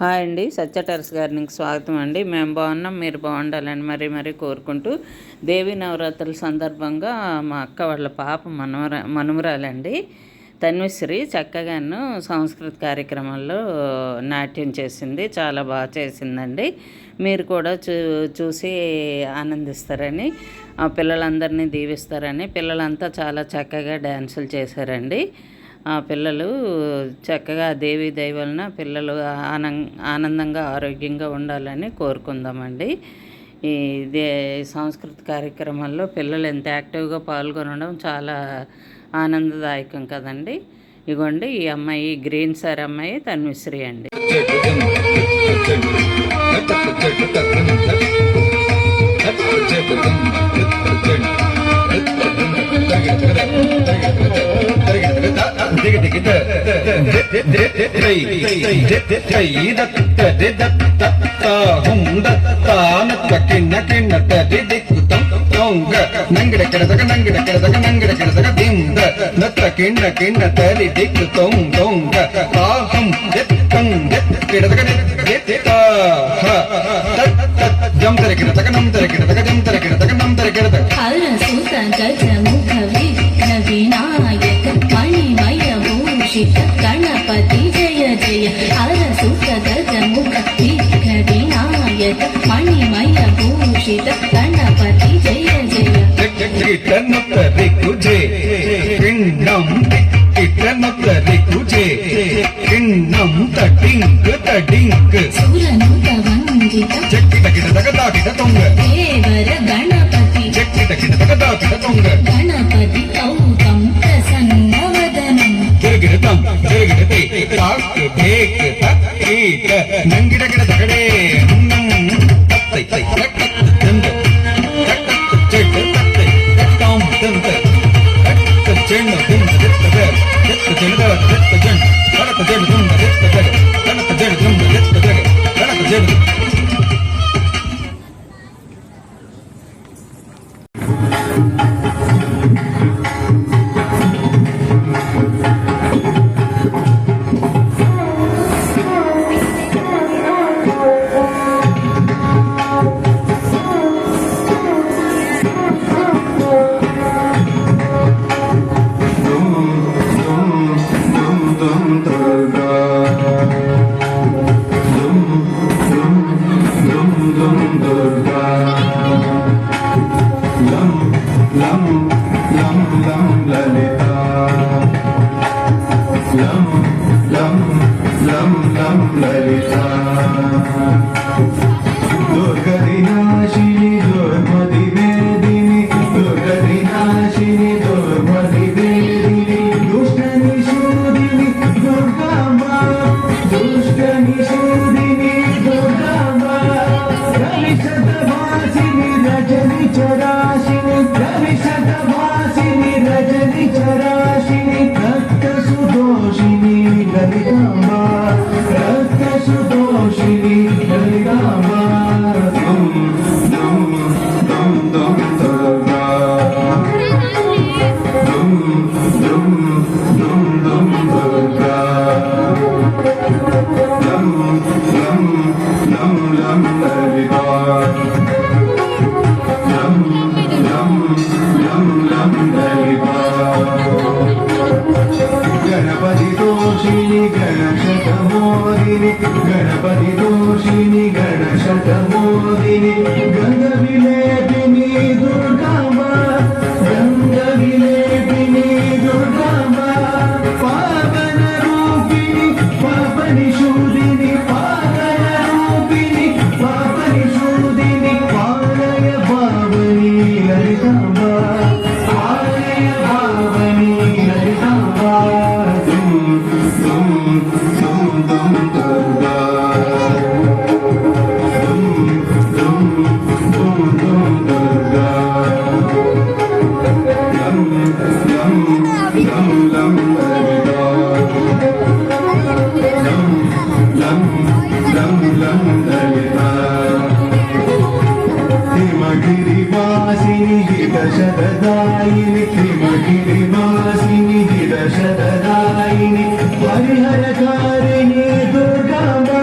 Hi అండి, సత్య terrace గార్డెనింగ్కి స్వాగతం అండి. మేము బాగున్నాం, మీరు బాగుండాలని మరీ కోరుకుంటూ, దేవీ నవరాత్రుల సందర్భంగా మా అక్క వాళ్ళ పాప మనుమరాలండి తన్విశ్రీ చక్కగాను సంస్కృత కార్యక్రమాల్లో నాట్యం చేసింది. చాలా బాగా చేసిందండి. మీరు కూడా చూసి ఆనందిస్తారని, పిల్లలందరినీ దీవిస్తారని, పిల్లలంతా చాలా చక్కగా డ్యాన్సులు చేశారండి. ఆ పిల్లలు చక్కగా దేవీ దయ వలన పిల్లలు ఆనందంగా ఆరోగ్యంగా ఉండాలని కోరుకుందామండి. ఇదే సాంస్కృతిక కార్యక్రమాల్లో పిల్లలు ఎంత యాక్టివ్గా పాల్గొనడం చాలా ఆనందదాయకం కదండి. ఇగోండి ఈ అమ్మాయి గ్రీన్ సార్ అమ్మాయి తన్విశ్రీ అండి. गणपति जय जय हरसुत गजमुख विघ्नविनायक मणिमय भूषित गणपति जय जय कुजे पिंडम कुजे पिंडम तटिंक सुरनुत वंदित देवर गणपति गणपति औकं प्रसन्नवदनम् नंगिडगड़े गणपति दोषिणी गणशतमोदिनी गंगविलेपिनी दुर्गामा गंगविलेपिनी दुर्गामा पावन रूपिणी पापनिषूदिनी पावन रूपिणी पापनिषूदिनी पालय पावनी ललितांबा पालय पावनी ललितांबा हिमगिरिवासिनि हितशतदायिनि हिमगिरिवासिनि हितशतदायिनि हरिहरकारिणि दुर्गाम्बा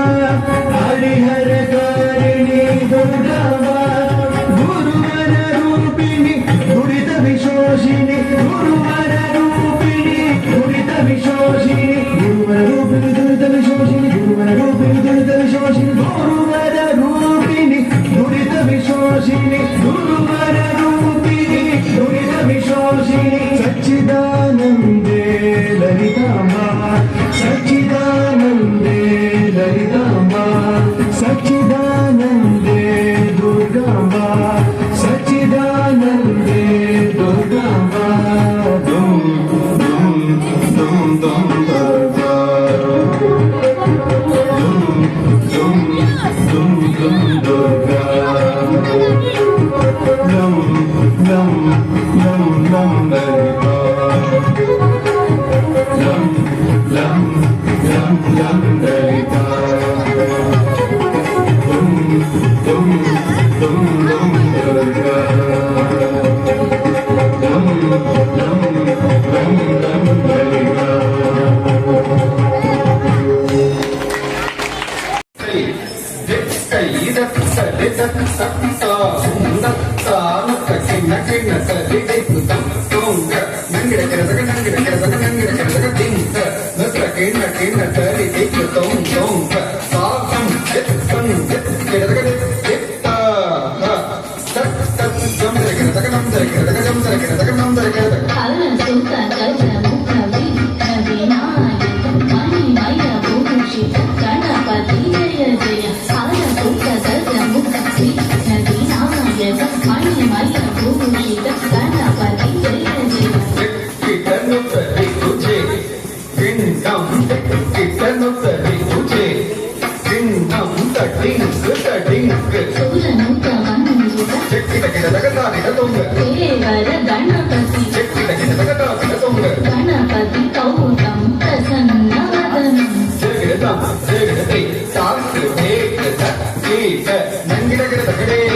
హరసుత గజముఖ విఘ్నవినాయక మణిమయ భూషిత గణపతి జయ జయ హరసుత గజముఖ విఘ్నవినాయక మణిమయ భూషిత గణపతి జయ జయ సురనుత వందిత దేవర గణపతి గణపతి కౌతం ప్రసన్నవదనం నంగిడ